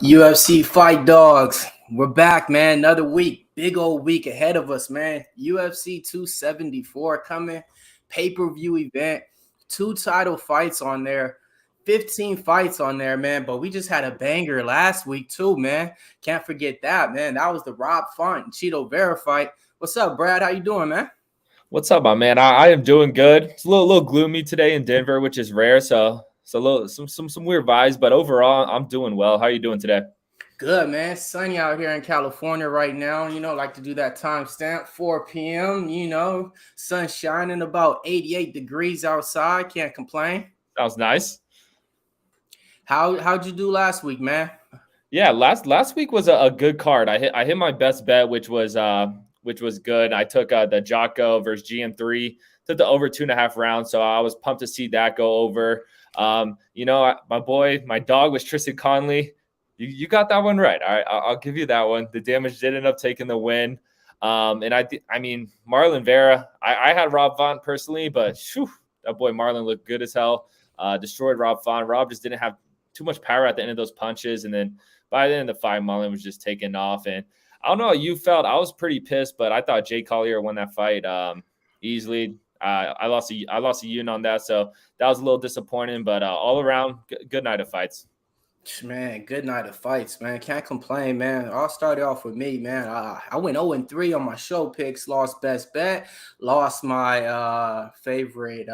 UFC Fight Dogs. We're back, man. Another week. Big old week ahead of us, man. UFC 274 coming. Pay-per-view event. 2 title fights on there. 15 fights on there, man. But we just had a banger last week, too, man. Can't forget that, man. That was the Rob Font and Cheeto Vera fight. What's up, Brad? How you doing, man? What's up, my man? I am doing good. It's a little gloomy today in Denver, which is rare. So it's a little some weird vibes, but overall, I'm doing well. How are you doing today? Good, man. Sunny out here in California right now. Like to do that timestamp, 4 p.m., sun shining, about 88 degrees outside. Can't complain. Sounds nice. How'd you do last week, man? Yeah, last week was a good card. I hit my best bet, which was good. I took the Jocko versus GM3, took the over 2.5 rounds, so I was pumped to see that go over. My dog was Tristan Conley. You got that one right. All right, I'll give you that one. The damage did end up taking the win. Marlon Vera, I had Rob Font personally, but that boy Marlon looked good as hell. Destroyed Rob Font. Rob just didn't have too much power at the end of those punches, and then by the end of the fight, Marlon was just taking off. And I don't know how you felt. I was pretty pissed, but I thought Jay Collier won that fight easily. I lost a unit on that, so that was a little disappointing. But all around, good night of fights. Man, good night of fights, man. Can't complain, man. I'll start off with me, man. I went 0-3 on my show picks, lost best bet, lost my favorite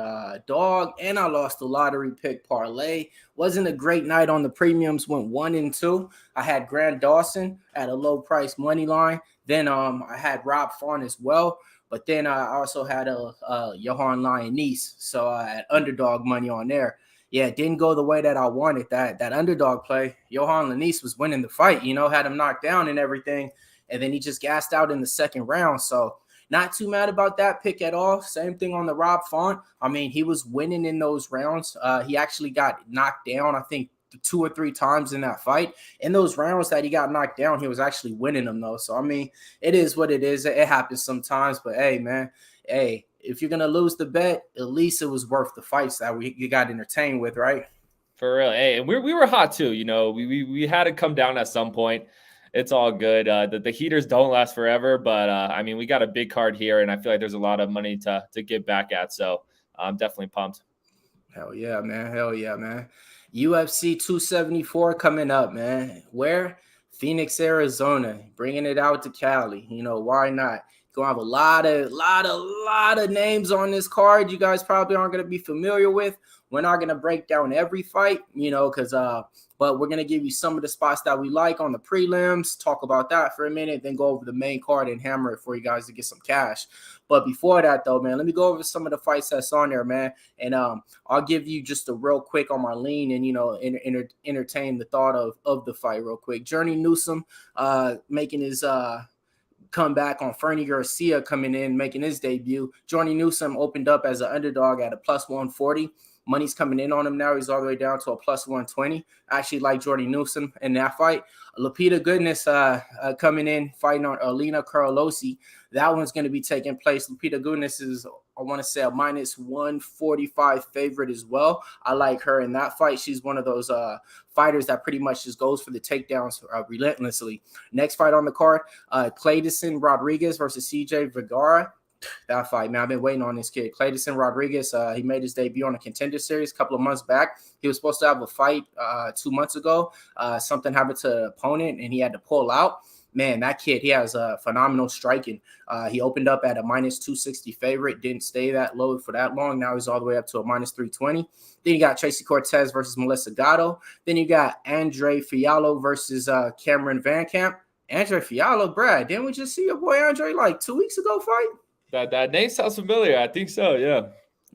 dog, and I lost the lottery pick parlay. Wasn't a great night on the premiums, went 1-2. I had Grant Dawson at a low price money line. Then I had Rob Font as well. But then I also had a Johan Lyonese, so I had underdog money on there. Yeah, it didn't go the way that I wanted. That underdog play, Johan Lyonese was winning the fight, had him knocked down and everything. And then he just gassed out in the second round. So not too mad about that pick at all. Same thing on the Rob Font. I mean, he was winning in those rounds. He actually got knocked down, I think, 2 or 3 times in that fight. In those rounds that he got knocked down, he was actually winning them, though. So, I mean, it is what it is. It happens sometimes. But, hey, man, if you're going to lose the bet, at least it was worth the fights that you got entertained with, right? For real. Hey, and we were hot too. We had to come down at some point. It's all good. The heaters don't last forever, but we got a big card here, and I feel like there's a lot of money to get back at. So I'm definitely pumped. Hell yeah, man. UFC 274 coming up, man. Where? Phoenix, Arizona. Bringing it out to Cali. Why not? Gonna have a lot of names on this card you guys probably aren't gonna be familiar with. We're not gonna break down every fight, but we're gonna give you some of the spots that we like on the prelims, talk about that for a minute, then go over the main card and hammer it for you guys to get some cash. But before that, though, man, let me go over some of the fights that's on there, man. And I'll give you just a real quick on my lean and entertain the thought of the fight real quick. Journey Newsom making his comeback on Fernie Garcia coming in, making his debut. Journey Newsom opened up as an underdog at a plus 140. Money's coming in on him now. He's all the way down to a plus 120. I actually like Journey Newsom in that fight. Lupita Goodness coming in, fighting on Alina Karolosi. That one's going to be taking place. Lupita Goodness is, I want to say, a minus 145 favorite as well. I like her in that fight. She's one of those fighters that pretty much just goes for the takedowns relentlessly. Next fight on the card, Clayton Rodriguez versus CJ Vergara. That fight, man, I've been waiting on this kid. Clayton Rodriguez, he made his debut on a Contender Series a couple of months back. He was supposed to have a fight 2 months ago. Something happened to the opponent, and he had to pull out. Man, that kid, he has a phenomenal striking. He opened up at a minus 260 favorite, didn't stay that low for that long. Now he's all the way up to a minus 320. Then you got Tracy Cortez versus Melissa Gatto. Then you got Andre Fiallo versus Cameron Van Camp. Andre Fiallo, Brad, didn't we just see your boy Andre like 2 weeks ago fight? That name sounds familiar. I think so, yeah.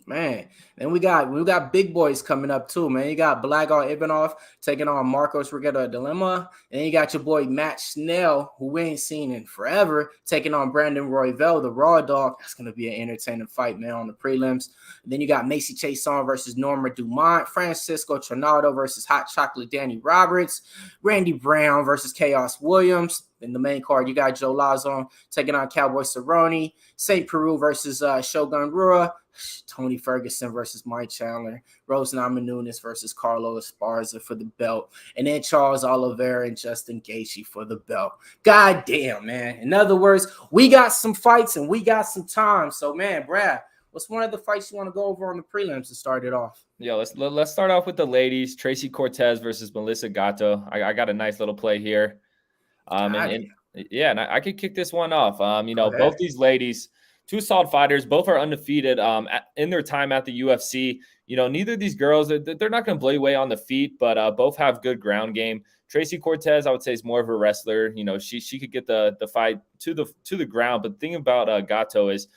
Man, then we got big boys coming up too, man. You got Blagoy Ivanov taking on Marcos Regueira Dilemma. And you got your boy Matt Schnell, who we ain't seen in forever, taking on Brandon Royval, the Raw Dog. That's going to be an entertaining fight, man, on the prelims. And then you got Macy Chiasson versus Norma Dumont, Francisco Trinaldo versus Hot Chocolate Danny Roberts, Randy Brown versus Chaos Williams, In the main card, you got Joe Lauzon taking on Cowboy Cerrone, St. Peru versus Shogun Rua, Tony Ferguson versus Mike Chandler, Rose Namajunas versus Carla Esparza for the belt, and then Charles Oliveira and Justin Gaethje for the belt. God damn, man. In other words, we got some fights and we got some time. So, man, Brad, what's one of the fights you want to go over on the prelims to start it off? Yeah, let's start off with the ladies. Tracy Cortez versus Melissa Gato. I got a nice little play here. And I could kick this one off. Both these ladies, two solid fighters, both are undefeated in their time at the UFC. Neither of these girls, they're not going to blow you away on the feet, but both have good ground game. Tracy Cortez, I would say, is more of a wrestler. She could get the fight to the ground. But the thing about Gato is,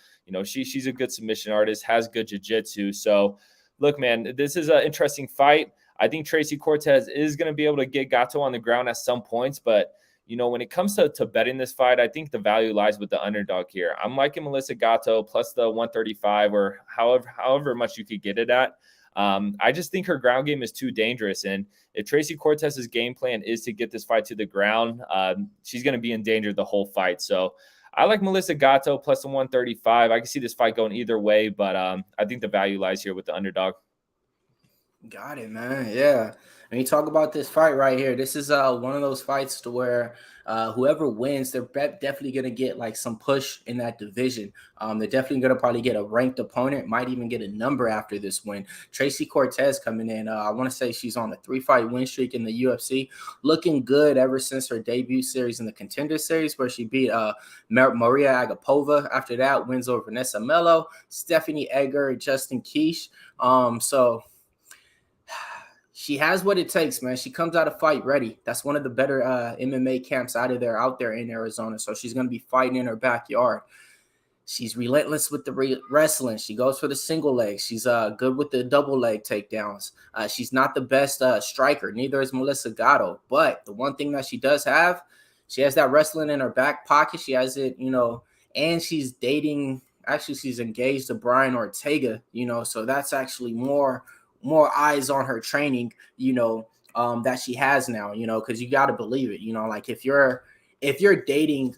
she's a good submission artist, has good jiu-jitsu. So, look, man, this is an interesting fight. I think Tracy Cortez is going to be able to get Gato on the ground at some points, but when it comes to betting this fight, I think the value lies with the underdog here. I'm liking Melissa Gato plus the 135 or however much you could get it at. I just think her ground game is too dangerous. And if Tracy Cortez's game plan is to get this fight to the ground, she's going to be in danger the whole fight. So I like Melissa Gato plus the 135. I can see this fight going either way, but I think the value lies here with the underdog. Got it, man. Yeah. When you talk about this fight right here, this is one of those fights to where whoever wins, they're definitely going to get like some push in that division. They're definitely going to probably get a ranked opponent, might even get a number after this win. Tracy Cortez coming in. I want to say she's on a 3-fight win streak in the UFC, looking good ever since her debut series in the Contender Series, where she beat Maria Agapova. After that, wins over Vanessa Mello, Stephanie Egger, Justin Keesh. So she has what it takes, man. She comes out of fight ready. That's one of the better MMA camps out there in Arizona. So she's going to be fighting in her backyard. She's relentless with the wrestling. She goes for the single leg. She's good with the double leg takedowns. She's not the best striker. Neither is Melissa Gato. But the one thing that she does have, she has that wrestling in her back pocket. She has it, and she's dating. Actually, she's engaged to Brian Ortega, so that's actually more eyes on her training, that she has now, because you got to believe it, like if you're dating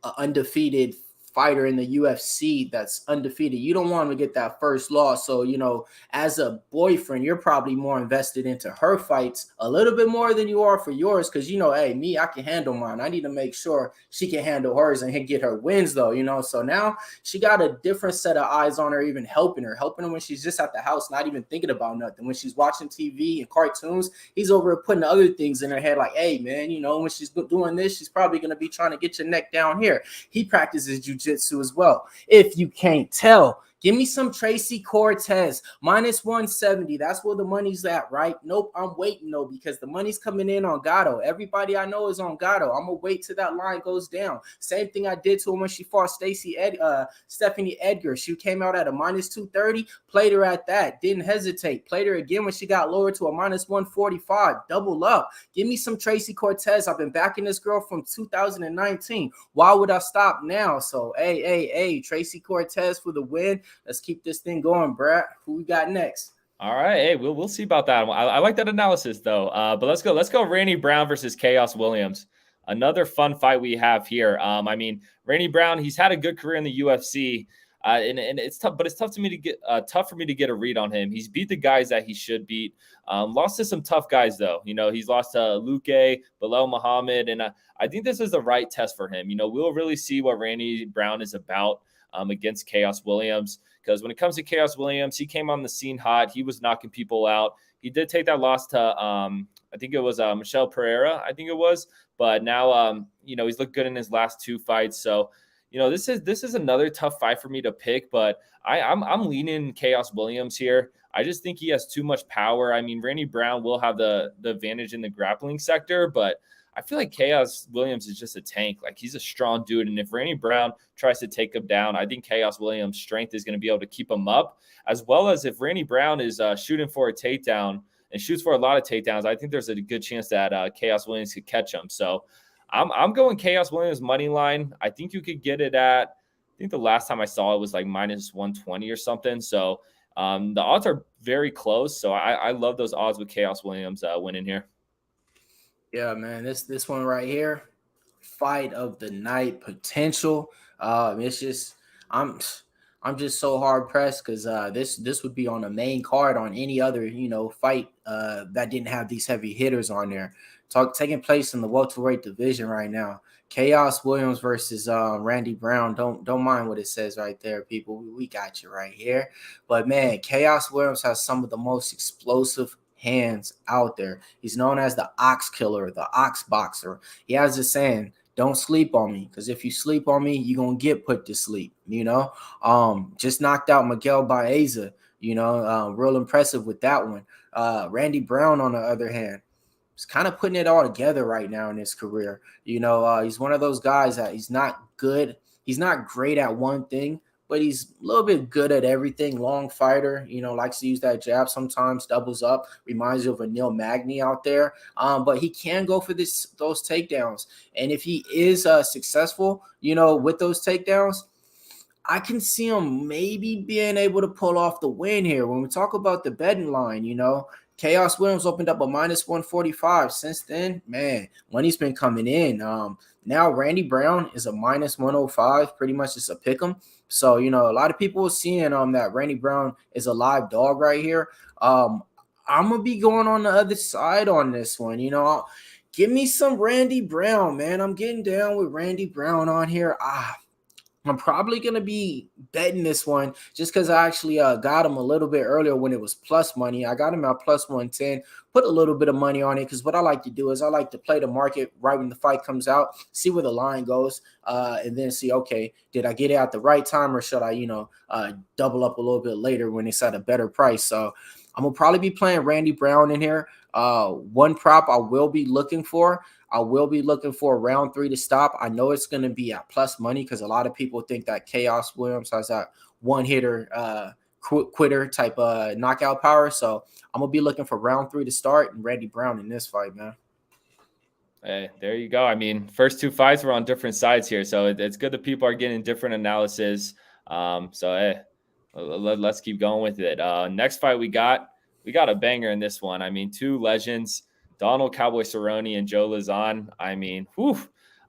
an undefeated fighter in the UFC that's undefeated, you don't want to get that first loss. So, as a boyfriend, you're probably more invested into her fights a little bit more than you are for yours. Cause hey, me, I can handle mine. I need to make sure she can handle hers and get her wins though, so now she got a different set of eyes on her, even helping her when she's just at the house, not even thinking about nothing. When she's watching TV and cartoons, he's over putting other things in her head. Like, hey man, when she's doing this, she's probably going to be trying to get your neck down here. He practices jiu-jitsu as well. If you can't tell, give me some Tracy Cortez minus 170. That's where the money's at, right? Nope, I'm waiting though, because the money's coming in on Gato. Everybody I know is on Gato. I'm gonna wait till that line goes down. Same thing I did to her when she fought Stephanie Edgar. She came out at a minus 230, played her at that, didn't hesitate. Played her again when she got lowered to a minus 145. Double up. Give me some Tracy Cortez. I've been backing this girl from 2019. Why would I stop now? So, hey, Tracy Cortez for the win. Let's keep this thing going, Brad. Who we got next? All right, hey, we'll see about that. I like that analysis though. But let's go. Randy Brown versus Chaos Williams. Another fun fight we have here. Randy Brown, he's had a good career in the UFC, and it's tough. But it's tough for me to get a read on him. He's beat the guys that he should beat. Lost to some tough guys though. He's lost to Luke, Bilal Muhammad, and I think this is the right test for him. We'll really see what Randy Brown is about against Chaos Williams. Because when it comes to Chaos Williams, he came on the scene hot. He was knocking people out. He did take that loss to, I think it was Michelle Pereira, But now, he's looked good in his last two fights. So, this is another tough fight for me to pick. But I'm leaning Chaos Williams here. I just think he has too much power. Randy Brown will have the advantage in the grappling sector, but I feel like Chaos Williams is just a tank. Like, he's a strong dude. And if Randy Brown tries to take him down, I think Chaos Williams' strength is going to be able to keep him up, as well as if Randy Brown is shooting for a takedown and shoots for a lot of takedowns, I think there's a good chance that Chaos Williams could catch him. So I'm going Chaos Williams money line. I think you could get it at, I think the last time I saw it was like minus 120 or something. So the odds are very close. So I love those odds with Chaos Williams winning here. Yeah, man, this one right here, fight of the night potential. It's just I'm just so hard pressed because this would be on the main card on any other fight that didn't have these heavy hitters on there. Taking place in the welterweight division right now. Chaos Williams versus Randy Brown. Don't mind what it says right there, people. We got you right here. But man, Chaos Williams has some of the most explosive hands out there. He's known as the Ox Killer, the Ox Boxer. He has this saying, don't sleep on me, because if you sleep on me, you're going to get put to sleep, Just knocked out Miguel Baeza, real impressive with that one. Randy Brown, on the other hand, is kind of putting it all together right now in his career. He's one of those guys that he's not good. He's not great at one thing, but he's a little bit good at everything. Long fighter, likes to use that jab sometimes, doubles up, reminds you of a Neil Magny out there. But he can go for those takedowns. And if he is successful, with those takedowns, I can see him maybe being able to pull off the win here. When we talk about the betting line, Chaos Williams opened up a -145. Since then, man, money's been coming in. Now Randy Brown is a -105, pretty much just a pick 'em. So, a lot of people are seeing that Randy Brown is a live dog right here. I'm gonna be going on the other side on this one. Give me some Randy Brown, man. I'm getting down with Randy Brown on here. I'm probably going to be betting this one just because I actually got him a little bit earlier when it was plus money. I got him at plus 110, put a little bit of money on it because what I like to do is I like to play the market right when the fight comes out, see where the line goes, and then see, okay, did I get it at the right time or should I, double up a little bit later when it's at a better price? So I'm going to probably be playing Randy Brown in here. One prop I will be looking for round 3 to stop. I know it's going to be at plus money because a lot of people think that Chaos Williams has that one-hitter quitter type knockout power. So I'm going to be looking for round 3 to start and Randy Brown in this fight, man. Hey, there you go. I mean, first 2 fights were on different sides here. So it's good that people are getting different analysis. Hey, let's keep going with it. Next fight we got a banger in this one. I mean, 2 legends, Donald Cowboy Cerrone and Joe Lauzon. I mean,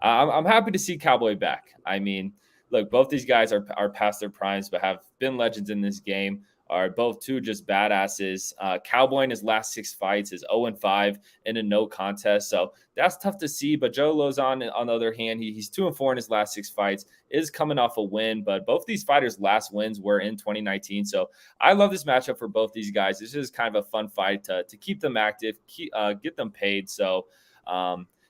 I'm happy to see Cowboy back. I mean, look, both these guys are past their primes, but have been legends in this game. Are both 2 just badasses. Cowboy in his last 6 fights is 0-5 in a no contest. So that's tough to see. But Joe Lauzon, on the other hand, he's 2-4 in his last 6 fights, is coming off a win. But both these fighters' last wins were in 2019. So I love this matchup for both these guys. This is kind of a fun fight to keep them active, get them paid. So,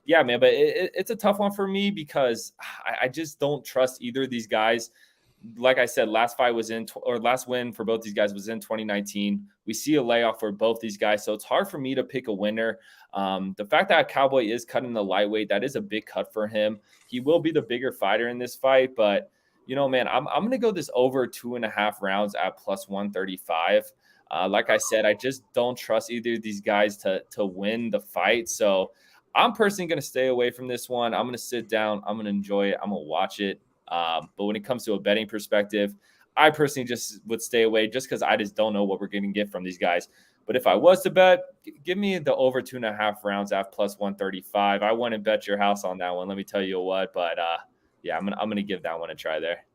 yeah, man, but it's a tough one for me because I just don't trust either of these guys. Like I said, last win for both these guys was in 2019. We see a layoff for both these guys, so it's hard for me to pick a winner. The fact that Cowboy is cutting the lightweight, that is a big cut for him. He will be the bigger fighter in this fight, but man, I'm going to go this over 2.5 rounds at plus 135. Like I said, I just don't trust either of these guys to win the fight. So I'm personally going to stay away from this one. I'm going to sit down. I'm going to enjoy it. I'm going to watch it. But when it comes to a betting perspective, I personally just would stay away just because I just don't know what we're going to get from these guys. But if I was to bet, give me the over 2.5 rounds at plus 135. I wouldn't bet your house on that one. Let me tell you what. But yeah, I'm gonna give that one a try there.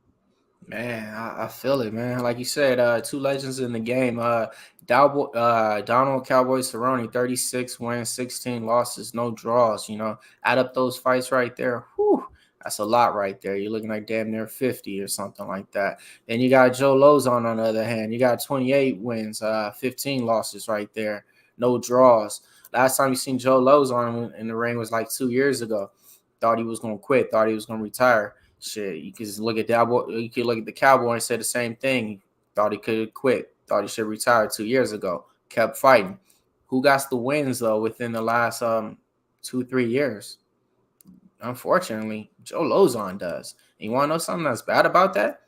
Man, I feel it, man. Like you said, 2 legends in the game. Donald Cowboy Cerrone, 36 wins, 16 losses, no draws. Add up those fights right there. Whew. That's a lot right there. You're looking like damn near 50 or something like that. Then you got Joe Lauzon on the other hand. You got 28 wins, 15 losses right there. No draws. Last time you seen Joe Lauzon in the ring was like 2 years ago. Thought he was going to quit. Thought he was going to retire. Shit, you could look at the Cowboy and say the same thing. Thought he could quit. Thought he should retire 2 years ago. Kept fighting. Who got the wins, though, within the last 2-3 years? Unfortunately, Joe Lauzon does. And you want to know something that's bad about that?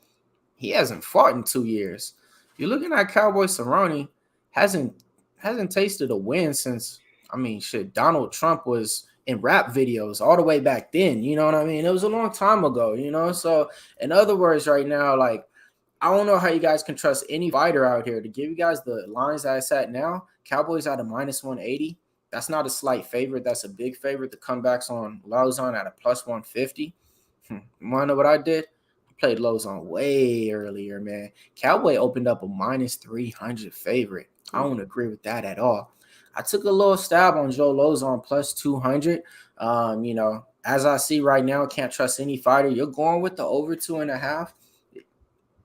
He hasn't fought in 2 years. You're looking at Cowboy Cerrone, hasn't tasted a win since, Donald Trump was in rap videos all the way back then. You know what I mean? It was a long time ago, So, in other words, right now, like, I don't know how you guys can trust any fighter out here. To give you guys the lines that I at now, Cowboys at a -180. That's not a slight favorite. That's a big favorite. The comebacks on Lauzon at a plus 150. You want to know what I did? I played Lauzon way earlier, man. Cowboy opened up a minus 300 favorite. I don't agree with that at all. I took a little stab on Joe Lauzon plus 200. As I see right now, can't trust any fighter. You're going with the over 2.5.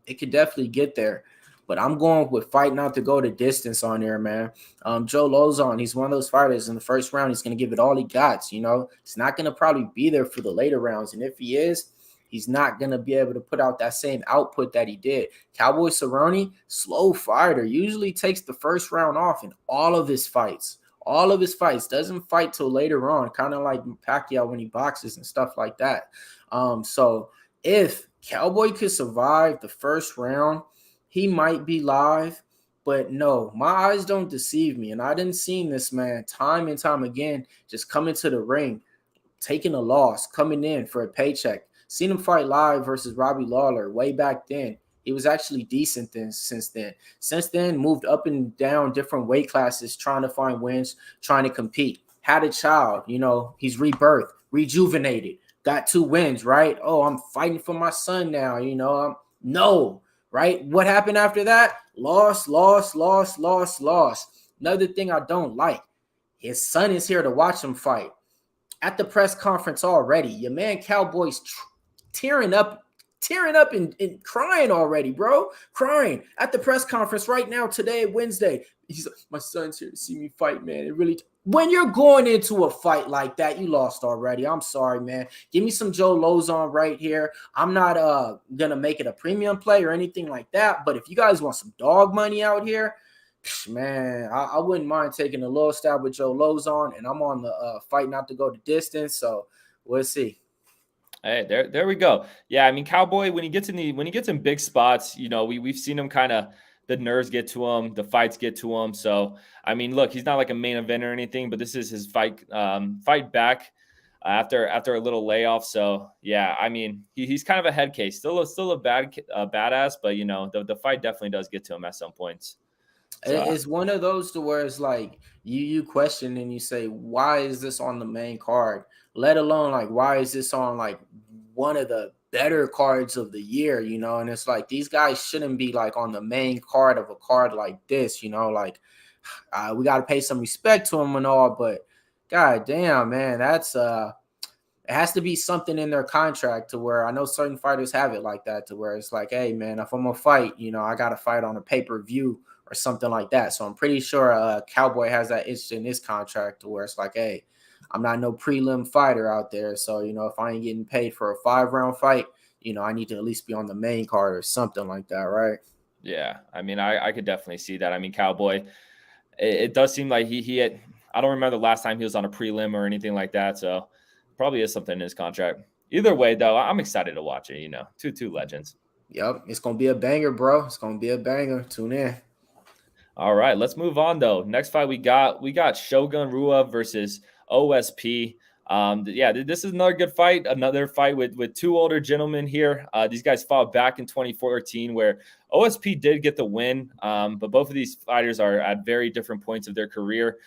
It could definitely get there. But I'm going with fight not to go the distance on there, man. Joe Lauzon, he's one of those fighters in the first round. He's going to give it all he got. He's not going to probably be there for the later rounds. And if he is, he's not going to be able to put out that same output that he did. Cowboy Cerrone, slow fighter, usually takes the first round off in all of his fights. All of his fights, doesn't fight till later on, kind of like Pacquiao when he boxes and stuff like that. So if Cowboy could survive the first round, he might be live. But no, my eyes don't deceive me. And I didn't see this man time and time again just coming to the ring, taking a loss, coming in for a paycheck. Seen him fight live versus Robbie Lawler way back then. He was actually decent since then. Since then, moved up and down different weight classes, trying to find wins, trying to compete. Had a child, he's rebirthed, rejuvenated, got 2 wins, right? Oh, I'm fighting for my son now, no, right? What happened after that? Loss. Another thing I don't like, his son is here to watch him fight. At the press conference already, your man Cowboy's tearing up and crying already, bro. Crying at the press conference right now today, Wednesday. He's like, my son's here to see me fight, man. It really, when you're going into a fight like that, you lost already. I'm sorry, man. Give me some Joe Lauzon right here. I'm not gonna make it a premium play or anything like that. But if you guys want some dog money out here, man, I wouldn't mind taking a little stab with Joe Lauzon, and I'm on the fight not to go the distance. So we'll see. Hey, there we go. Yeah, I mean, Cowboy, when he gets in big spots, we've seen him kind of, the nerves get to him, the fights get to him. So I mean, look, he's not like a main event or anything, but this is his fight back after a little layoff. So yeah, I mean, he's kind of a head case, still a badass, but the fight definitely does get to him at some points. So, it's one of those to where it's like you question and you say, why is this on the main card? Let alone like, why is this on like one of the better cards of the year, And it's like, these guys shouldn't be like on the main card of a card like this, like we got to pay some respect to them and all, but god damn, man, that's it has to be something in their contract to where, I know certain fighters have it like that, to where it's like, hey man, if I'm gonna fight, I got to fight on a pay-per-view or something like that. So I'm pretty sure Cowboy has that itch in his contract to where it's like, hey, I'm not no prelim fighter out there. So, if I ain't getting paid for a 5-round fight, I need to at least be on the main card or something like that, right? Yeah, I mean, I could definitely see that. I mean, Cowboy, it does seem like he had, I don't remember the last time he was on a prelim or anything like that. So probably is something in his contract. Either way, though, I'm excited to watch it, two legends. Yep, it's going to be a banger, bro. It's going to be a banger. Tune in. All right, let's move on, though. Next fight we got Shogun Rua versus OSP. This is another good fight. Another fight with 2 older gentlemen here. These guys fought back in 2014, where OSP did get the win. But both of these fighters are at very different points of their career.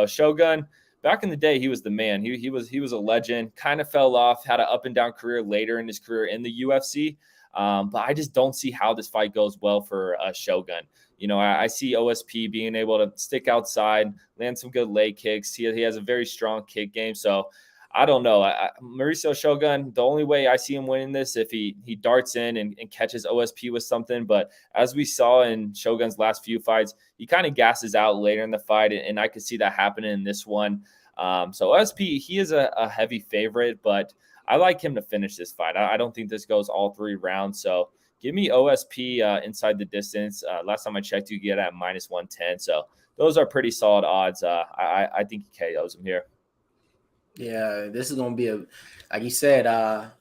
Shogun, back in the day, he was the man. He was a legend. Kind of fell off. Had an up and down career later in his career in the UFC. But I just don't see how this fight goes well for Shogun. I see OSP being able to stick outside, land some good leg kicks. He has a very strong kick game. So I don't know. Mauricio Shogun, the only way I see him winning this if he darts in and catches OSP with something. But as we saw in Shogun's last few fights, he kind of gasses out later in the fight, and I could see that happening in this one. So OSP, he is a heavy favorite, but I like him to finish this fight. I don't think this goes all 3 rounds. So give me OSP inside the distance. Last time I checked, you get at minus 110. So those are pretty solid odds. I think he KOs him here. Yeah, this is gonna be like you said,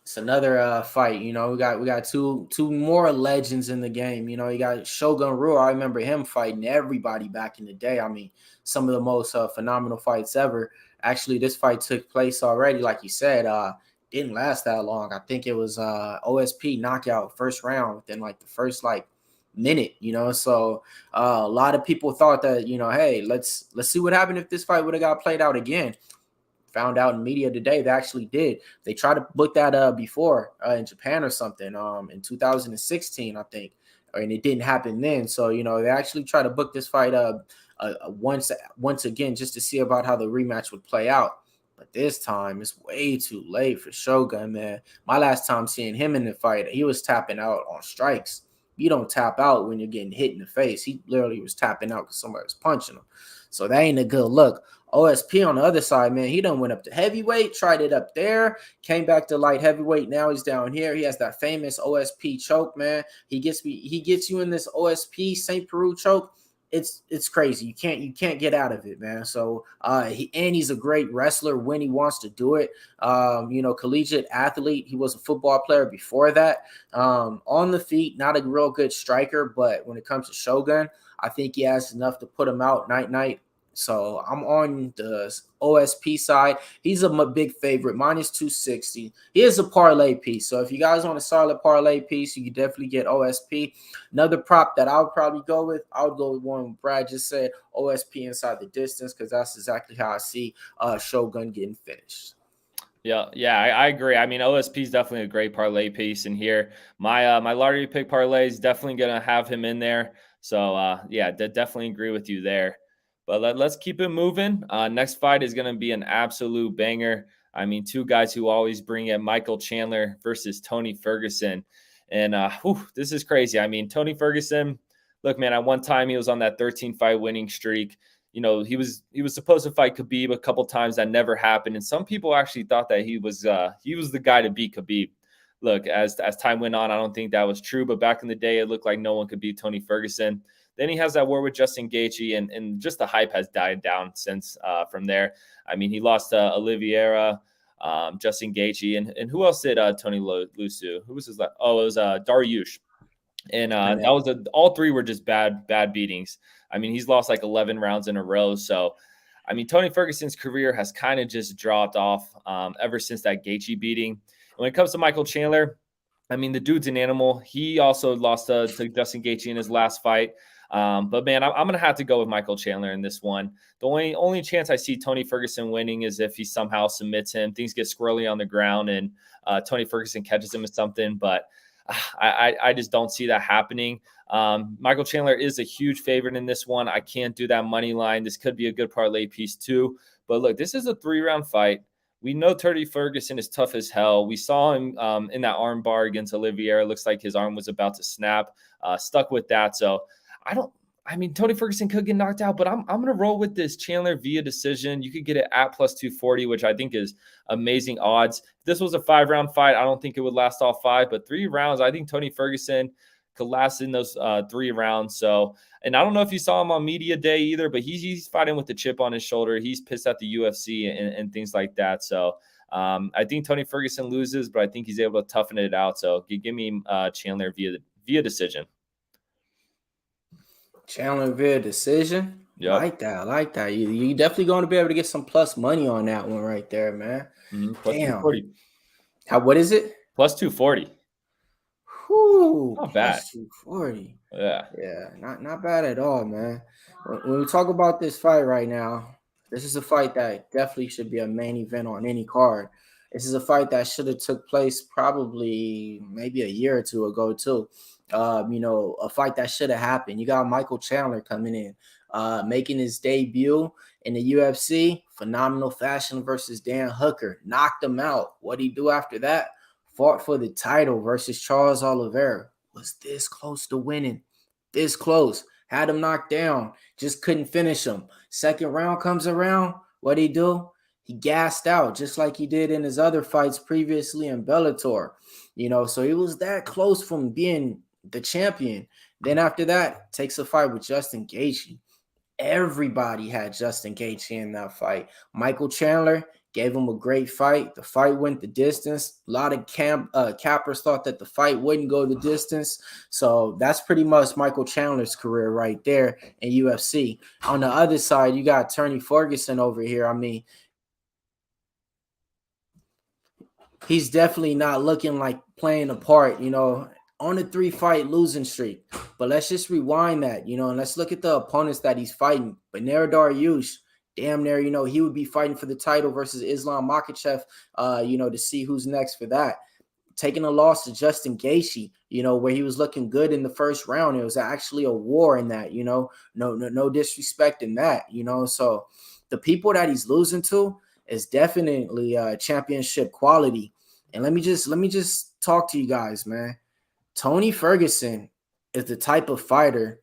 it's another fight. We got two more legends in the game. You got Shogun Rua. I remember him fighting everybody back in the day. I mean, some of the most phenomenal fights ever. Actually, this fight took place already, like you said. Didn't last that long. I think it was OSP knockout first round within like the first minute, So a lot of people thought that, hey, let's see what happened if this fight would have got played out again. Found out in media today they actually did. They tried to book that before in Japan or something in 2016, I think, and it didn't happen then. So they actually tried to book this fight once again just to see about how the rematch would play out. But this time it's way too late for Shogun, man. My last time seeing him in the fight, he was tapping out on strikes. You don't tap out when you're getting hit in the face. He literally was tapping out because somebody was punching him. So that ain't a good look. OSP on the other side, man, he done went up to heavyweight, tried it up there, came back to light heavyweight. Now he's down here. He has that famous OSP choke, man. He gets you in this OSP St. Peru choke. It's crazy. You can't get out of it, man. So he's a great wrestler when he wants to do it. Collegiate athlete. He was a football player before that. On the feet, not a real good striker, but when it comes to Shogun, I think he has enough to put him out night. So I'm on the OSP side. He's a big favorite, minus 260. He is a parlay piece. So if you guys want a solid parlay piece, you can definitely get OSP. Another prop that I would probably go with, I would go with one Brad just said, OSP inside the distance, because that's exactly how I see Shogun getting finished. Yeah, I agree. I mean, OSP is definitely a great parlay piece in here. My lottery pick parlay is definitely going to have him in there. So, definitely agree with you there. But let's keep it moving. Next fight is going to be an absolute banger. I mean, two guys who always bring it, Michael Chandler versus Tony Ferguson. And this is crazy. I mean, Tony Ferguson, look, man, at one time he was on that 13-fight winning streak. He was supposed to fight Khabib a couple times. That never happened. And some people actually thought that he was the guy to beat Khabib. Look, as time went on, I don't think that was true. But back in the day, it looked like no one could beat Tony Ferguson. Then he has that war with Justin Gaethje, and just the hype has died down since from there. I mean, he lost to Oliveira, Justin Gaethje, and who else did Tony lose to? Who was his last? Oh, it was Dariush. And that was all three were just bad beatings. I mean, he's lost like 11 rounds in a row. So, I mean, Tony Ferguson's career has kind of just dropped off ever since that Gaethje beating. When it comes to Michael Chandler, I mean, the dude's an animal. He also lost to Justin Gaethje in his last fight. But man, I'm going to have to go with Michael Chandler in this one. The only chance I see Tony Ferguson winning is if he somehow submits him. Things get squirrely on the ground and Tony Ferguson catches him with something. But I just don't see that happening. Michael Chandler is a huge favorite in this one. I can't do that money line. This could be a good parlay piece too. But look, this is a 3-round fight. We know Tony Ferguson is tough as hell. We saw him in that arm bar against Oliveira. Looks like his arm was about to snap. Stuck with that. So Tony Ferguson could get knocked out, but I'm going to roll with this Chandler via decision. You could get it at plus 240, which I think is amazing odds. If this was a 5-round fight, I don't think it would last all 5, but 3 rounds, I think Tony Ferguson could last in those 3 rounds. So, and I don't know if you saw him on media day either, but he's fighting with the chip on his shoulder. He's pissed at the UFC and things like that. So I think Tony Ferguson loses, but I think he's able to toughen it out. So give me Chandler via decision. Chandler via decision. Yep. I like that. You definitely going to be able to get some plus money on that one right there, man. Mm-hmm. Plus Damn. 240. What is it? Plus 240. Whew, not bad. 240. Yeah, not bad at all, man. When we talk about this fight right now, this is a fight that definitely should be a main event on any card. This is a fight that should have took place probably maybe a year or two ago too. A fight that should have happened. You got Michael Chandler coming in, making his debut in the UFC, phenomenal fashion versus Dan Hooker, knocked him out. What'd he do after that? Fought for the title versus Charles Oliveira. Was this close to winning? This close. Had him knocked down. Just couldn't finish him. Second round comes around. What'd he do? He gassed out just like he did in his other fights previously in Bellator. So he was that close from being the champion. Then after that, takes a fight with Justin Gaethje. Everybody had Justin Gaethje in that fight. Michael Chandler gave him a great fight. The fight went the distance. A lot of cappers thought that the fight wouldn't go the distance. So that's pretty much Michael Chandler's career right there in UFC. On the other side, you got Tony Ferguson over here. I mean, he's definitely not looking like playing a part, on a 3-fight losing streak. But let's just rewind that, you know, and let's look at the opponents that he's fighting. Benair Dariush, damn near, you know, he would be fighting for the title versus Islam Makhachev, you know, to see who's next for that. Taking a loss to Justin Gaethje, you know, where he was looking good in the first round. It was actually a war in that, you know, no disrespect in that, you know. So the people that he's losing to is definitely championship quality. And let me just talk to you guys, man. Tony Ferguson is the type of fighter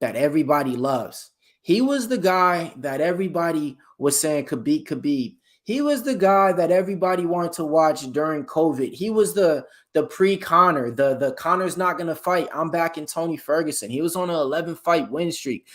that everybody loves. He was the guy that everybody was saying could beat Khabib. He was the guy that everybody wanted to watch during COVID. He was the pre-Conor, the Conor's not going to fight. I'm back in Tony Ferguson. He was on an 11-fight win streak.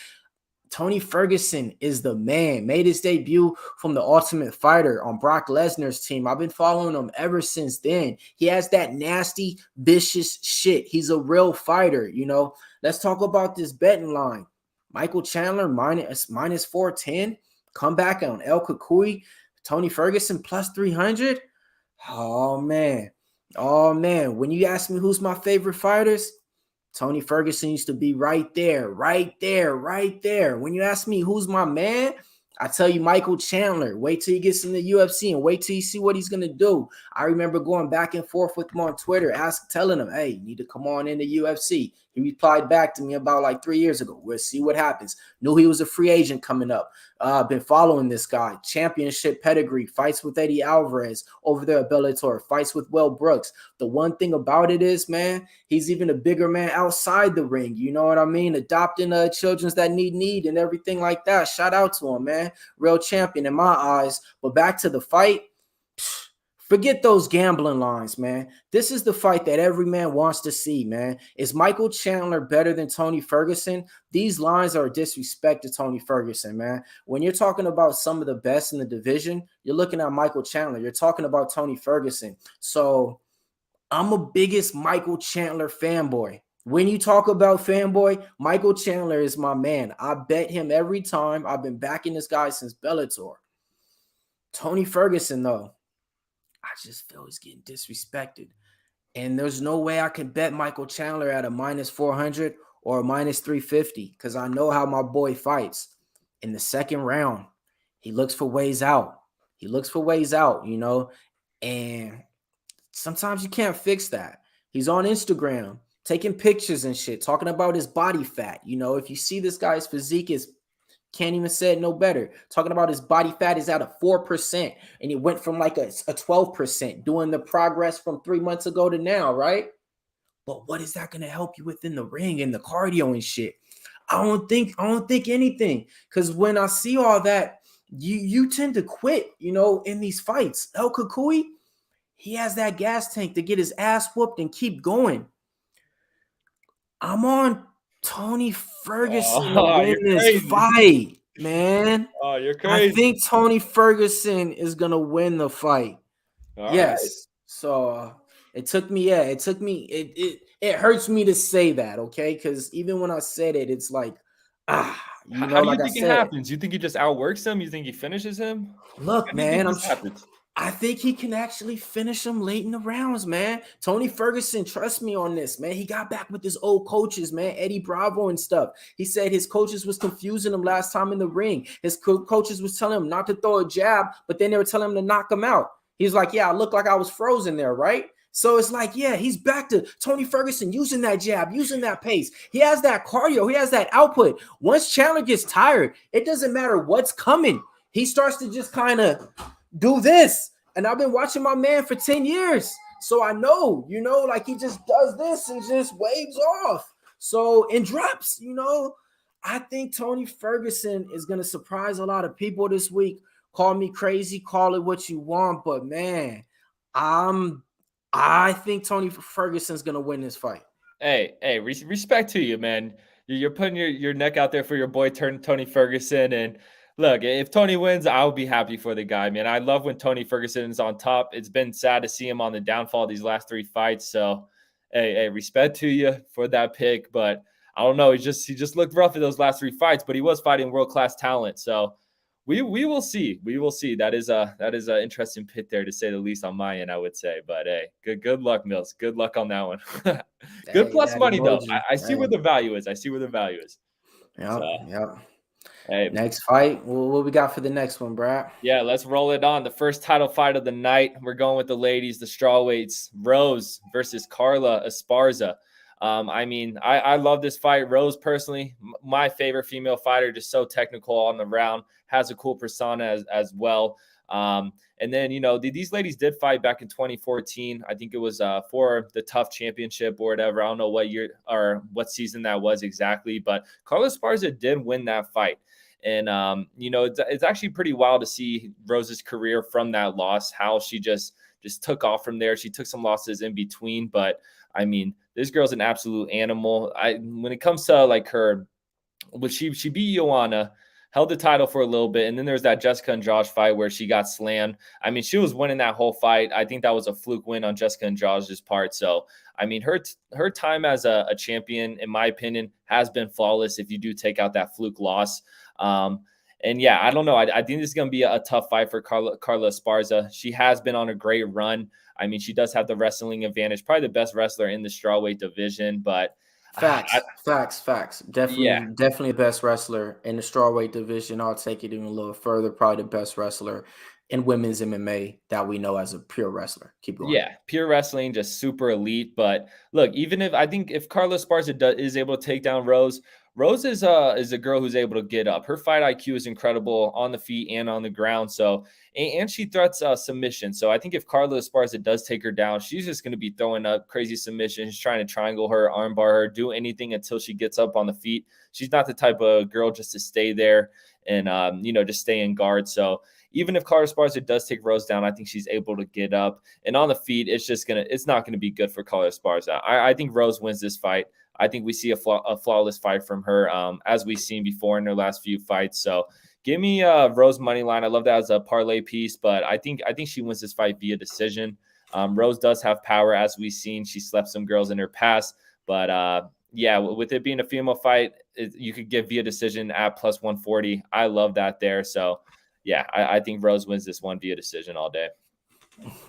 Tony Ferguson is the man. Made his debut from the Ultimate Fighter on Brock Lesnar's team. I've been following him ever since then. He has that nasty, vicious shit. He's a real fighter, you know. Let's talk about this betting line. Michael Chandler minus 410. Come back on El Kukui. Tony Ferguson plus 300. Oh, man. When you ask me who's my favorite fighters, Tony Ferguson used to be right there. When you ask me who's my man, I tell you Michael Chandler. Wait till he gets in the UFC and wait till you see what he's going to do. I remember going back and forth with him on Twitter, telling him, hey, you need to come on in the UFC. He replied back to me about like 3 years ago. We'll see what happens. Knew he was a free agent coming up. Been following this guy. Championship pedigree. Fights with Eddie Alvarez over there at Bellator. Fights with Will Brooks. The one thing about it is, man, he's even a bigger man outside the ring. You know what I mean? Adopting children that need and everything like that. Shout out to him, man. Real champion in my eyes. But back to the fight. Forget those gambling lines, man. This is the fight that every man wants to see, man. Is Michael Chandler better than Tony Ferguson? These lines are a disrespect to Tony Ferguson, man. When you're talking about some of the best in the division, you're looking at Michael Chandler. You're talking about Tony Ferguson. So I'm a biggest Michael Chandler fanboy. When you talk about fanboy, Michael Chandler is my man. I bet him every time. I've been backing this guy since Bellator. Tony Ferguson, though, I just feel he's getting disrespected. And there's no way I can bet Michael Chandler at a minus 400 or a minus 350 because I know how my boy fights. In the second round, he looks for ways out. You know, and sometimes you can't fix that. He's on Instagram taking pictures and shit, talking about his body fat. You know, if you see this guy's physique is can't even say it no better. Talking about his body fat is at a 4%, and it went from like a 12%, doing the progress from 3 months ago to now, right? But what is that going to help you within the ring and the cardio and shit? I don't think anything. Because when I see all that, you tend to quit, you know, in these fights. El Kukui, he has that gas tank to get his ass whooped and keep going. I'm on Tony Ferguson to win this fight, man. Oh, you're crazy. I think Tony Ferguson is going to win the fight. Yes. Right. So it hurts me to say that, okay? Because even when I said it, it's like, how do you think it happens? You think he just outworks him? You think he finishes him? Look, man, I think he can actually finish him late in the rounds, man. Tony Ferguson, trust me on this, man. He got back with his old coaches, man, Eddie Bravo and stuff. He said his coaches was confusing him last time in the ring. His coaches was telling him not to throw a jab, but then they were telling him to knock him out. He's like, yeah, I look like I was frozen there, right? So it's like, yeah, he's back to Tony Ferguson using that jab, using that pace. He has that cardio. He has that output. Once Chandler gets tired, it doesn't matter what's coming. He starts to just kind of do this. And I've been watching my man for 10 years. So I know, you know, like he just does this and just waves off. So and drops, you know. I think Tony Ferguson is going to surprise a lot of people this week. Call me crazy, call it what you want. But man, I think Tony Ferguson's going to win this fight. Hey, respect to you, man. You're putting your neck out there for your boy Tony Ferguson. And look, if Tony wins, I'll be happy for the guy, man. I love when Tony Ferguson is on top. It's been sad to see him on the downfall these last 3 fights. So, hey, respect to you for that pick. But I don't know. He just looked rough in those last 3 fights, but he was fighting world-class talent. So we will see. We will see. That is a interesting pit there, to say the least, on my end, I would say. But hey, good luck, Mills. Good luck on that one. Good Hey, plus that money though. emoji. I see where Hey, the value is. I see where the value is. So yep, yep. hey, Next fight. What we got for the next one, Brad? yeah, let's roll it on. The first title fight of the night. We're going with the ladies, the strawweights. Rose versus Carla Esparza. I mean, I love this fight. Rose, personally, my favorite female fighter, just so technical on the round, has a cool persona as well. And then, these ladies did fight back in 2014. I think it was for the Tough Championship or whatever. I don't know what year or what season that was exactly, but Carla Esparza did win that fight. And, it's actually pretty wild to see Rose's career from that loss, how she just took off from there. She took some losses in between, but I mean, this girl's an absolute animal. When it comes to like her, when she beat Joanna, held the title for a little bit, and then there's that Jessica Andrade fight where she got slammed. I mean, she was winning that whole fight. I think that was a fluke win on Jessica Andrade's part. So, I mean, her time as a champion, in my opinion, has been flawless if you do take out that fluke loss. And yeah, I don't know. I think this is going to be a tough fight for Carla Esparza. She has been on a great run. I mean, she does have the wrestling advantage, probably the best wrestler in the strawweight division, but Facts. yeah. Definitely the best wrestler in the strawweight division. I'll take it even a little further. Probably the best wrestler in women's MMA that we know as a pure wrestler. Keep going. Yeah, pure wrestling, just super elite. But look, even if Carla Esparza is able to take down Rose, Rose is a girl who's able to get up. Her fight IQ is incredible on the feet and on the ground. So and she threats submission. So I think if Carla Esparza does take her down, she's just going to be throwing up crazy submissions, trying to triangle her, armbar her, do anything until she gets up on the feet. She's not the type of girl just to stay there and just stay in guard. So even if Carla Esparza does take Rose down, I think she's able to get up. And on the feet, it's not gonna be good for Carla Esparza. I think Rose wins this fight. I think we see a flawless fight from her, as we've seen before in her last few fights. So give me Rose money line. I love that as a parlay piece, but I think she wins this fight via decision. Rose does have power, as we've seen. She slept some girls in her past, but yeah, with it being a female fight, you could get via decision at plus 140. I love that there. So yeah, I think Rose wins this one via decision all day.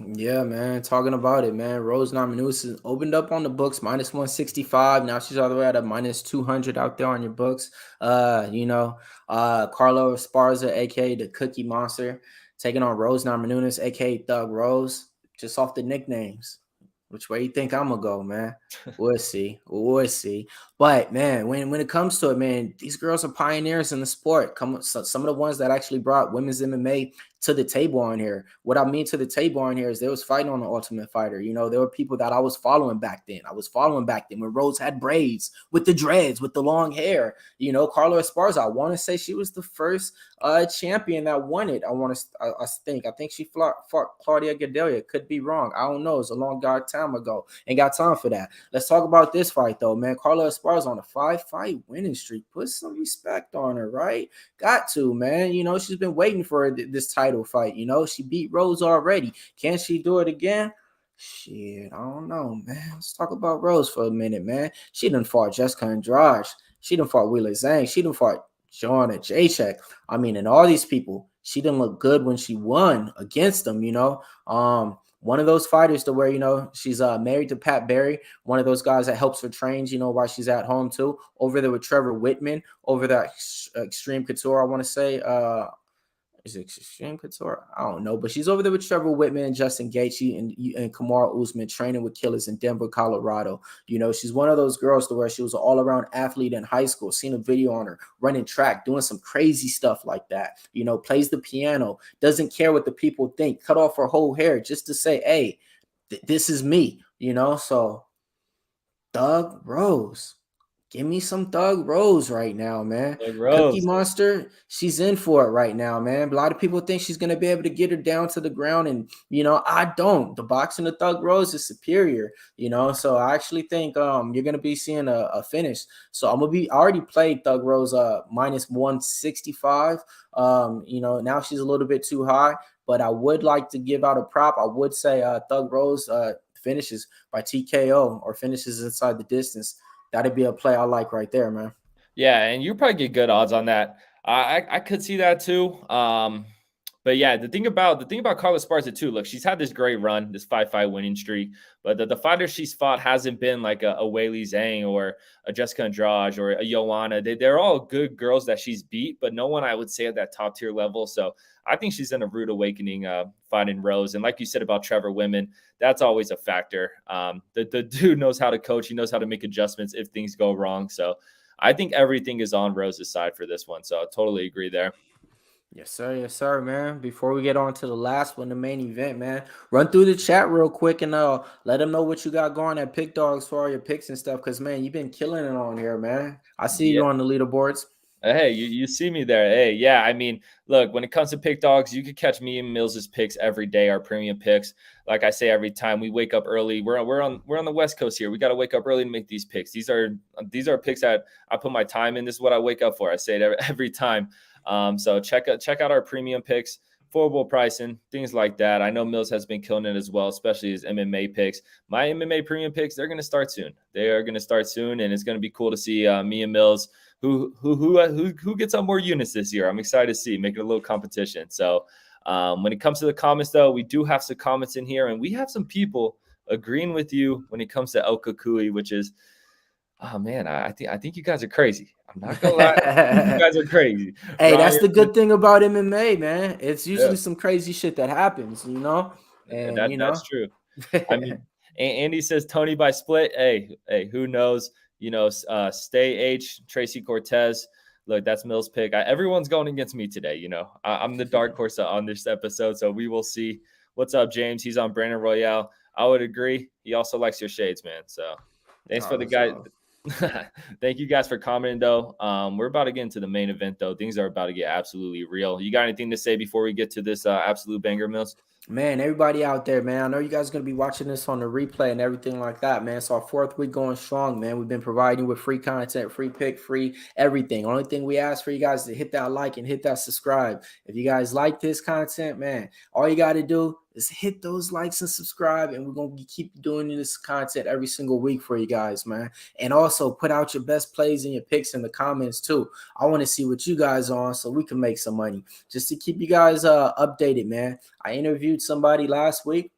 Yeah, man. Talking about it, man. Rose Namajunas opened up on the books minus 165. Now she's all the way at a minus 200 out there on your books. Carlo Esparza, aka the Cookie Monster, taking on Rose Namajunas, aka Thug Rose, just off the nicknames. Which way you think I'm gonna go, man? We'll see. But man, when it comes to it, man, these girls are pioneers in the sport. Some of the ones that actually brought women's MMA to the table on here. What I mean to the table on here is they was fighting on the Ultimate Fighter. There were people that I was following back then. When Rose had braids, with the dreads, with the long hair. Carla Esparza, I want to say she was the first champion that won it. I think she fought Claudia Gadelha. Could be wrong. I don't know. It's a long time ago. Ain't got time for that. Let's talk about this fight though, man. Carla Esparza on a 5-fight winning streak. Put some respect on her, right? Got to, man. She's been waiting for this title fight. She beat Rose already. Can she do it again? Shit, I don't know, man. Let's talk about Rose for a minute, man. She done fought Jessica Andrade. She done fought Wheeler Zhang. She done fought Joanna Jacek. I mean, and all these people, she didn't look good when she won against them, one of those fighters to where, she's married to Pat Barry, one of those guys that helps her train, while she's at home too. Over there with Trevor Whitman, over that Extreme Couture, I want to say. Is it Extreme Couture? I don't know, but she's over there with Trevor Whitman and Justin Gaethje and Kamaru Usman training with killers in Denver, Colorado. She's one of those girls to where she was an all-around athlete in high school. Seen a video on her running track, doing some crazy stuff like that. Plays the piano, doesn't care what the people think. Cut off her whole hair just to say, "Hey, this is me." So Thug Rose. Give me some Thug Rose right now, man. Cookie Monster, she's in for it right now, man. A lot of people think she's going to be able to get her down to the ground, and, I don't. The boxing of Thug Rose is superior, so I actually think you're going to be seeing a finish. So I already played Thug Rose minus 165. Now she's a little bit too high, but I would like to give out a prop. I would say Thug Rose finishes by TKO or finishes inside the distance. That'd be a play I like right there, man. Yeah, and you probably get good odds on that. I could see that too. But yeah, the thing about Carla Esparza too. Look, she's had this great run, this 5-5 winning streak. But the fighters she's fought hasn't been like a Weili Zhang or a Jessica Andrade or a Joanna. They're all good girls that she's beat, but no one I would say at that top tier level. So I think she's in a rude awakening fighting Rose. And like you said about Trevor Women, that's always a factor. The dude knows how to coach. He knows how to make adjustments if things go wrong. So I think everything is on Rose's side for this one. So I totally agree there. Yes, sir, man. Before we get on to the last one, the main event, man, run through the chat real quick and let them know what you got going at Pick Dogs for all your picks and stuff. Cause man, you've been killing it on here, man. I see Yeah. you on the leaderboards. Hey, you see me there. Hey, yeah. I mean, look, when it comes to Pick Dogs, you could catch me and Mills's picks every day, our premium picks. Like I say every time, we wake up early. We're on the West Coast here. We got to wake up early to make these picks. These are picks that I put my time in. This is what I wake up for. I say it every time. So check out our premium picks, affordable pricing, things like that. I know Mills has been killing it as well, especially his MMA picks. My MMA premium picks, they're going to start soon. They are going to start soon, and it's going to be cool to see me and Mills who gets on more units this year. I'm excited to see, making a little competition. So when it comes to the comments, though, we do have some comments in here, and we have some people agreeing with you when it comes to El Kukui, which is, oh man, I think you guys are crazy. I'm not gonna lie, you guys are crazy. Hey, Ryan, that's the good thing about MMA, man. It's usually yeah, some crazy shit that happens, you know? And that's true. I mean, Andy says Tony by split. Hey, who knows? You know, Stay H, Tracy Cortez. Look, that's Mill's pick. Everyone's going against me today. You know, I'm the dark horse on this episode, so we will see. What's up, James? He's on Brandon Royale. I would agree. He also likes your shades, man. So thanks for the guy. Thank you guys for commenting, though. We're about to get into the main event, though. Things are about to get absolutely real. You got anything to say before we get to this absolute banger, Mills? Man, everybody out there, man. I know you guys are going to be watching this on the replay and everything like that, man. So our fourth week going strong, man. We've been providing you with free content, free pick, free everything. Only thing we ask for you guys is to hit that like and hit that subscribe. If you guys like this content, man, all you got to do is hit those likes and subscribe, and we're going to keep doing this content every single week for you guys, man. And also put out your best plays and your picks in the comments too. I want to see what you guys are on so we can make some money. Just to keep you guys updated, man. I interviewed somebody last week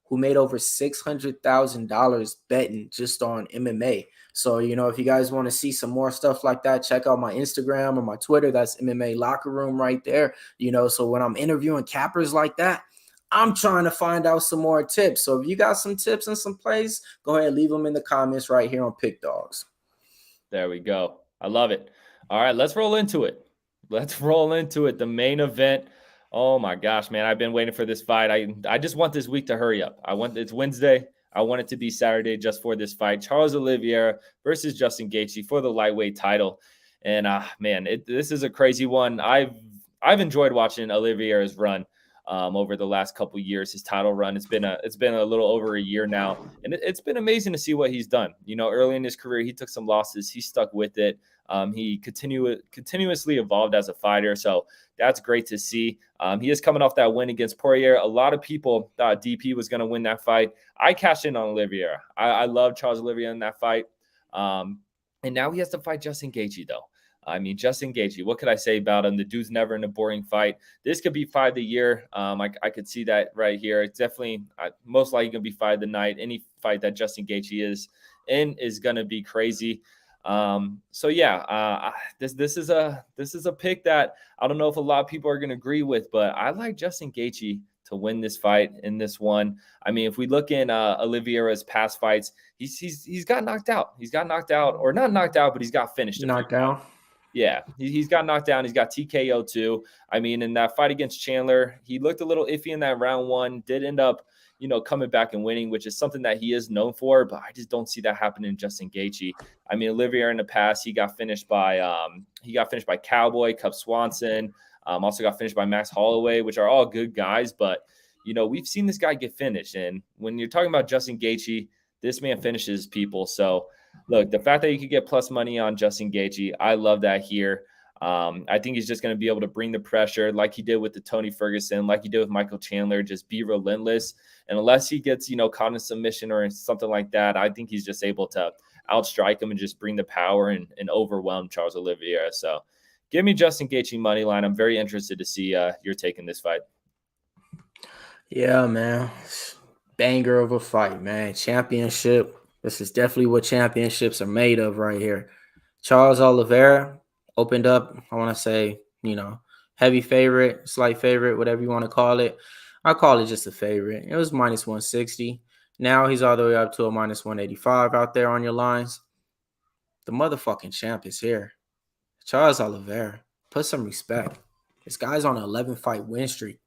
who made over $600,000 betting just on MMA. So, you know, if you guys want to see some more stuff like that, check out my Instagram or my Twitter. That's MMA Locker Room right there. You know, so when I'm interviewing cappers like that, I'm trying to find out some more tips. So if you got some tips and some plays, go ahead and leave them in the comments right here on Pick Dogs. There we go. I love it. All right, let's roll into it. The main event. Oh my gosh, man. I've been waiting for this fight. I just want this week to hurry up. It's Wednesday. I want it to be Saturday just for this fight. Charles Oliveira versus Justin Gaethje for the lightweight title. And man, this is a crazy one. I've enjoyed watching Oliveira's run over the last couple of years. His title run. It's been a little over a year now, and it's been amazing to see what he's done. You know, early in his career, he took some losses. He stuck with it. He continuously evolved as a fighter. So that's great to see. He is coming off that win against Poirier. A lot of people thought DP was going to win that fight. I cashed in on Oliveira. I love Charles Oliveira in that fight. And now he has to fight Justin Gaethje, though. I mean, Justin Gaethje, what could I say about him? The dude's never in a boring fight. This could be fight of the year. I could see that right here. It's definitely most likely going to be fight of the night. Any fight that Justin Gaethje is in is going to be crazy. So yeah, this is a pick that I don't know if a lot of people are going to agree with, but I like Justin Gaethje to win this fight in this one. I mean, if we look in Oliveira's past fights, he's got knocked out. He's got knocked out, or not knocked out, but he's got finished. Knocked down. Yeah, he's got knocked down. He's got TKO too. I mean, in that fight against Chandler, he looked a little iffy in that round one. Did end up, coming back and winning, which is something that he is known for. But I just don't see that happening in Justin Gaethje. I mean, Oliveira in the past, he got finished by Cowboy, Cub Swanson. Also got finished by Max Holloway, which are all good guys. But we've seen this guy get finished, and when you're talking about Justin Gaethje, this man finishes people. So. Look, the fact that you could get plus money on Justin Gaethje, I love that here. I think he's just going to be able to bring the pressure like he did with the Tony Ferguson, like he did with Michael Chandler, just be relentless. And unless he gets, caught in submission or something like that, I think he's just able to outstrike him and just bring the power and overwhelm Charles Oliveira. So, Give me Justin Gaethje money line. I'm very interested to see your take in this fight. Yeah, man. Banger of a fight, man. Championship. This is definitely what championships are made of right here. Charles Oliveira opened up, I want to say, heavy favorite, slight favorite, whatever you want to call it. I call it just a favorite. It was minus 160. Now he's all the way up to a minus 185 out there on your lines. The motherfucking champ is here. Charles Oliveira. Put some respect. This guy's on an 11-fight win streak.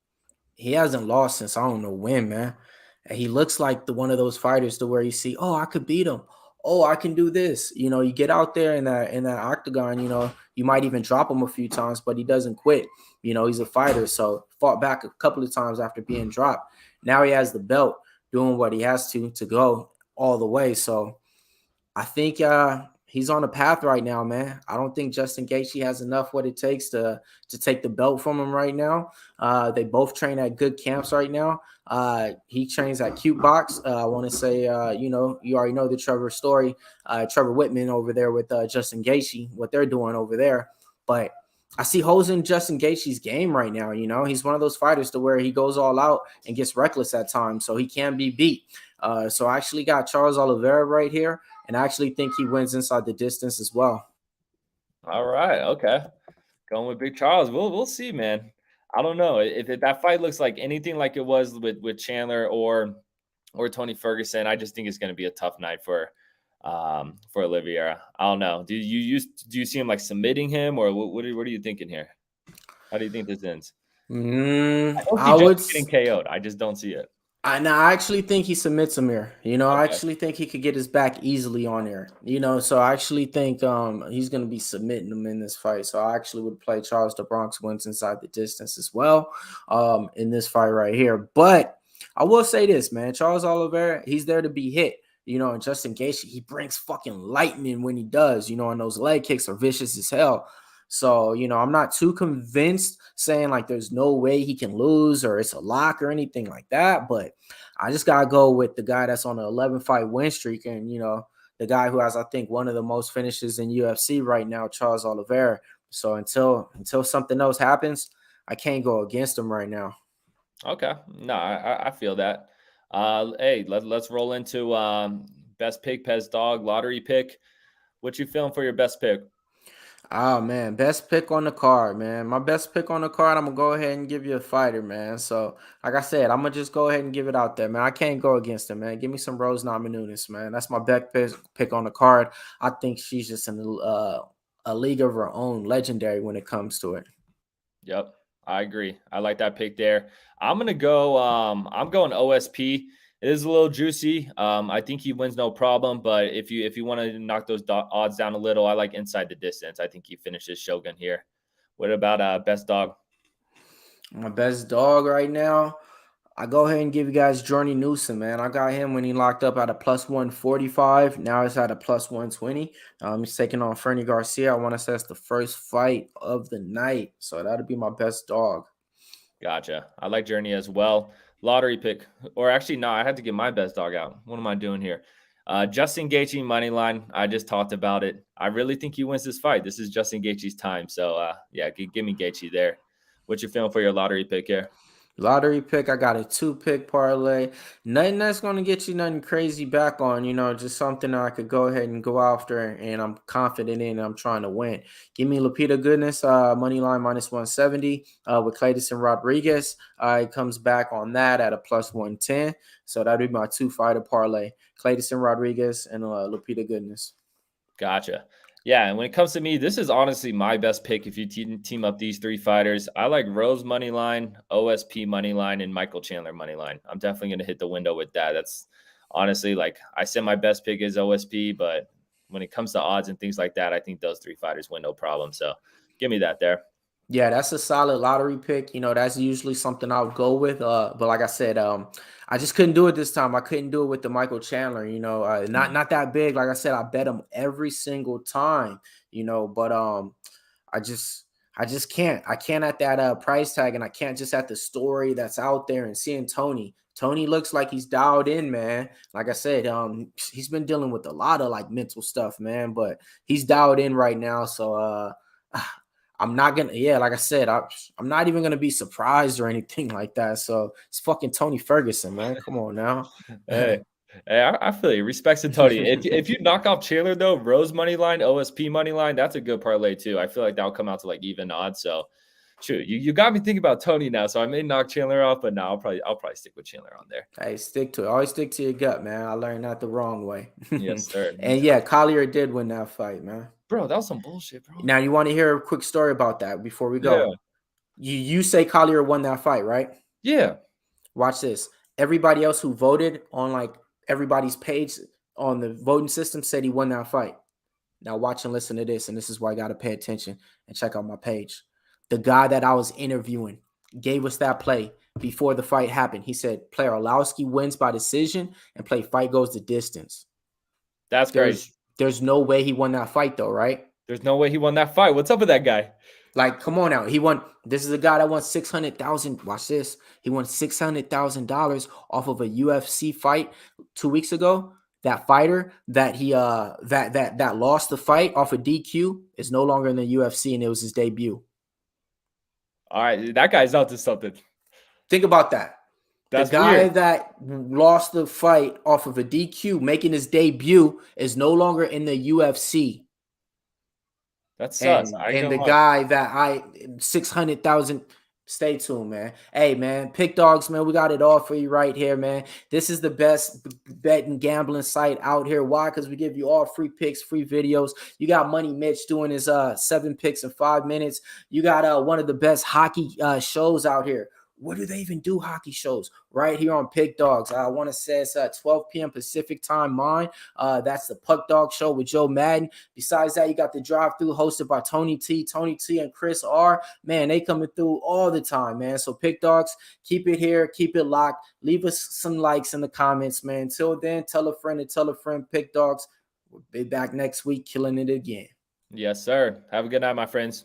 He hasn't lost since I don't know when, man. And he looks like one of those fighters to where you see, oh, I could beat him. Oh, I can do this. You get out there in that octagon, you might even drop him a few times, but he doesn't quit. He's a fighter. So fought back a couple of times after being dropped. Now he has the belt, doing what he has to go all the way. So I think he's on a path right now, man. I don't think Justin Gaethje has enough what it takes to take the belt from him right now. They both train at good camps right now. He trains at Cute Box. I want to say, you already know the Trevor story, Trevor Whitman over there with Justin Gaethje, what they're doing over there. But I see holes in Justin Gaethje's game right now. He's one of those fighters to where he goes all out and gets reckless at times, so he can be beat. So I actually got Charles Oliveira right here, and I actually think he wins inside the distance as well. All right, okay, going with Big Charles. We'll see, man. I don't know if that fight looks like anything like it was with Chandler or Tony Ferguson. I just think it's going to be a tough night for Oliveira. I don't know. Do you see him like submitting him, or what are you thinking here? How do you think this ends? I would getting KO'd. I just don't see it. I actually think he submits him here. Okay. I actually think he could get his back easily on here. So I actually think he's going to be submitting him in this fight. So I actually would play Charles the Bronx wins inside the distance as well in this fight right here. But I will say this, man. Charles Oliveira, he's there to be hit. And Justin Gaethje, he brings fucking lightning when he does. And those leg kicks are vicious as hell. So, I'm not too convinced saying like there's no way he can lose or it's a lock or anything like that. But I just got to go with the guy that's on an 11-fight win streak. And, the guy who has, I think, one of the most finishes in UFC right now, Charles Oliveira. So until something else happens, I can't go against him right now. Okay. No, I feel that. Hey, let's roll into best pick, best dog, lottery pick. What you feeling for your best pick? Oh, man, best pick on the card, man. My best pick on the card, I'm going to go ahead and give you a fighter, man. So, like I said, I'm going to just go ahead and give it out there, man. I can't go against him, man. Give me some Rose Namajunas, man. That's my best pick on the card. I think she's just in a league of her own, legendary when it comes to it. Yep, I agree. I like that pick there. I'm going to go I'm going OSP. It is a little juicy. I think he wins no problem, but if you want to knock those odds down a little, I like inside the distance. I think he finishes Shogun here. What about best dog? My best dog right now, I go ahead and give you guys Journey Newsom, man. I got him when he locked up at a plus 145. Now it's at a plus 120. He's taking on Fernie Garcia. I want to say it's the first fight of the night, so that'll be my best dog. Gotcha. I like Journey as well. Lottery pick, or actually, no, I had to get my best dog out. What am I doing here? Justin Gaethje money line. I just talked about it. I really think he wins this fight. This is Justin Gaethje's time. So, yeah, give me Gaethje there. What you feeling for your lottery pick here? Lottery pick, I got a 2-pick parlay. Nothing that's going to get you nothing crazy back on, just something I could go ahead and go after and I'm confident in. I'm trying to win. Give me Lupita Goodness, money line minus 170 with Clayton Rodriguez. It comes back on that at a plus 110. So that'd be my 2-fighter parlay. Clayton Rodriguez and Lupita Goodness. Gotcha. Yeah, and when it comes to me, this is honestly my best pick if you team up these 3 fighters. I like Rose money line, OSP money line, and Michael Chandler money line. I'm definitely going to hit the window with that. That's honestly, like I said, my best pick is OSP, but when it comes to odds and things like that, I think those 3 fighters win no problem. So give me that there. Yeah, that's a solid lottery pick. That's usually something I'll go with. But like I said, I just couldn't do it this time. I couldn't do it with the Michael Chandler, not that big. Like I said, I bet him every single time, but I just can't. I can't at that price tag, and I can't just at the story that's out there and seeing Tony. Tony looks like he's dialed in, man. Like I said, he's been dealing with a lot of like mental stuff, man, but he's dialed in right now. So I'm not gonna, yeah, like I said, I'm not even gonna be surprised or anything like that. So it's fucking Tony Ferguson, man. Come on now. Hey, I feel you. Respects to Tony. If you knock off Chandler though, Rose money line, OSP money line, that's a good parlay too. I feel like that'll come out to like even odds. So, shoot, you got me thinking about Tony now. So I may knock Chandler off, but no, I'll probably stick with Chandler on there. Hey, stick to it. Always stick to your gut, man. I learned that the wrong way. Yes, sir. And yeah, Collier did win that fight, man. Bro, that was some bullshit, bro. Now you want to hear a quick story about that before we go? Yeah. You say Collier won that fight, right? Yeah. Watch this. Everybody else who voted on like everybody's page on the voting system said he won that fight. Now watch and listen to this, and this is why I got to pay attention and check out my page. The guy that I was interviewing gave us that play before the fight happened. He said, player Arlovski wins by decision and play fight goes the distance. That's crazy. There's no way he won that fight though, right? There's no way he won that fight. What's up with that guy? Like, come on out. He won. This is a guy that won $600,000. Watch this. He won $600,000 off of a UFC fight 2 weeks ago. That fighter that he that lost the fight off of DQ is no longer in the UFC, and it was his debut. All right, that guy's out to something. Think about that. That's the guy weird. that lost the fight off of a DQ, making his debut, is no longer in the UFC. That sucks. And the guy that 600,000. Stay tuned, man. Hey, man, Pick Dawgz, man, we got it all for you right here, man. This is the best betting gambling site out here. Why? Because we give you all free picks, free videos. You got Money Mitch doing his 7 picks in 5 minutes. You got one of the best hockey shows out here. Where do they even do hockey shows? Right here on Pick Dawgz. I want to say it's 12 p.m. Pacific time mine. That's the Puck Dog Show with Joe Madden. Besides that, you got the drive-through hosted by Tony T and Chris R. Man, they coming through all the time, man. So Pick Dawgz, keep it here. Keep it locked. Leave us some likes in the comments, man. Until then, tell a friend and tell a friend. Pick Dawgz. We'll be back next week killing it again. Yes, sir. Have a good night, my friends.